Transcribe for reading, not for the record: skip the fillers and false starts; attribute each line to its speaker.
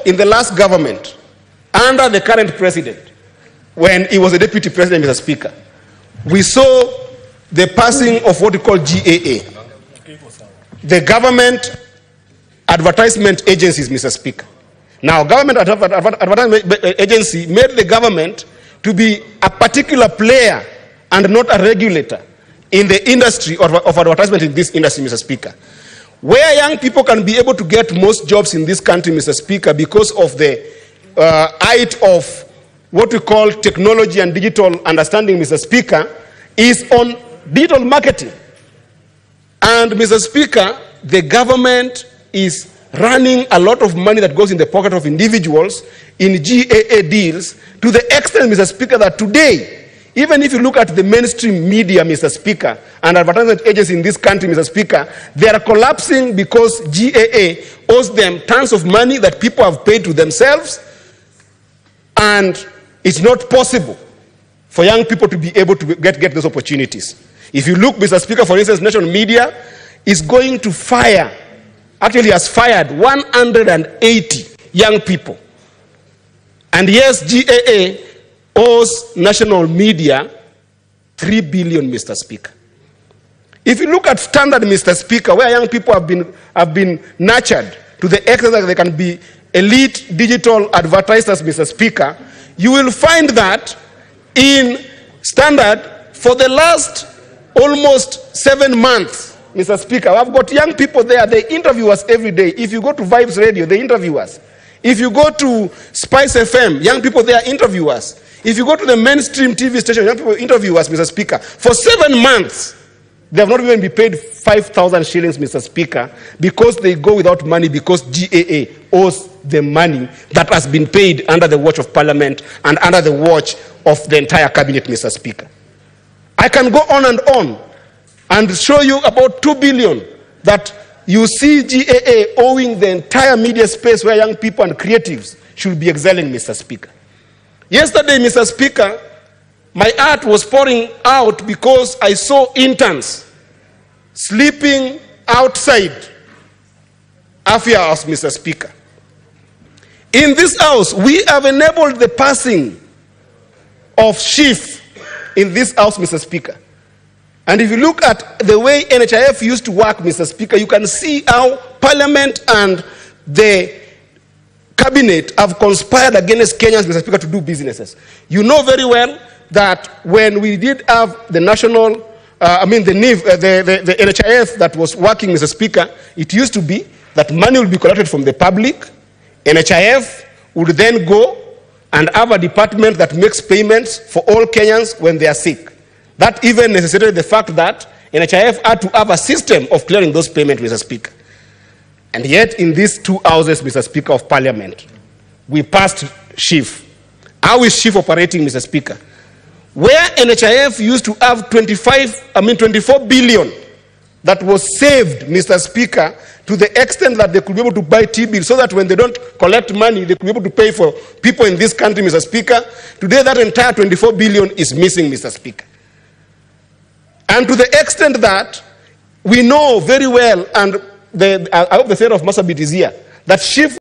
Speaker 1: in the last government, under the current president, when he was a deputy president, Mr. Speaker, we saw the passing of what we call GAA, the government advertisement agencies, Mr. Speaker. Now, government advertisement agency made the government to be a particular player and not a regulator in the industry of advertisement in this industry, Mr. Speaker. Where young people can be able to get most jobs in this country, Mr. Speaker, because of the height of what we call technology and digital understanding, Mr. Speaker, is on digital marketing. And, Mr. Speaker, the government is running a lot of money that goes in the pocket of individuals in GAA deals, to the extent, Mr. Speaker, that today, even if you look at the mainstream media, Mr. Speaker, and advertisement agencies in this country, Mr. Speaker, they are collapsing because GAA owes them tons of money that people have paid to themselves, and it's not possible for young people to be able to get those opportunities. If you look, Mr. Speaker, for instance, national media is going to fire, actually has fired 180 young people. And yes, GAA owes national media 3 billion, Mr. Speaker. If you look at standard, Mr. Speaker, where young people have been nurtured to the extent that they can be elite digital advertisers, Mr. Speaker, you will find that in standard for the last almost 7 months, Mr. Speaker, I've got young people there, they interview us every day. If you go to Vibes Radio, they interview us. If you go to Spice FM, young people there interview us. If you go to the mainstream TV station, young people interview us, Mr. Speaker. For 7 months, they have not even been paid 5,000 shillings, Mr. Speaker, because they go without money, because GAA owes the money that has been paid under the watch of Parliament and under the watch of the entire cabinet, Mr. Speaker. I can go on and show you about 2 billion that you see GAA owing the entire media space where young people and creatives should be excelling, Mr. Speaker. Yesterday, Mr. Speaker, my heart was pouring out because I saw interns sleeping outside Afya house, Mr. Speaker. In this house, we have enabled the passing of chief in this house, Mr. Speaker. And if you look at the way NHIF used to work, Mr. Speaker, you can see how Parliament and the Cabinet have conspired against Kenyans, Mr. Speaker, to do businesses. You know very well that when we did have the national, the NHIF that was working, Mr. Speaker, it used to be that money would be collected from the public. NHIF would then go and have a department that makes payments for all Kenyans when they are sick. That even necessitated the fact that NHIF had to have a system of clearing those payments, Mr. Speaker. And yet, in these two houses, Mr. Speaker, of Parliament, we passed chief. How is chief operating, Mr. Speaker? Where NHIF used to have 24 billion that was saved, Mr. Speaker, to the extent that they could be able to buy T-bills so that when they don't collect money, they could be able to pay for people in this country, Mr. Speaker. Today, that entire 24 billion is missing, Mr. Speaker. And to the extent that we know very well, and I hope the state of Marsabit is here, that chief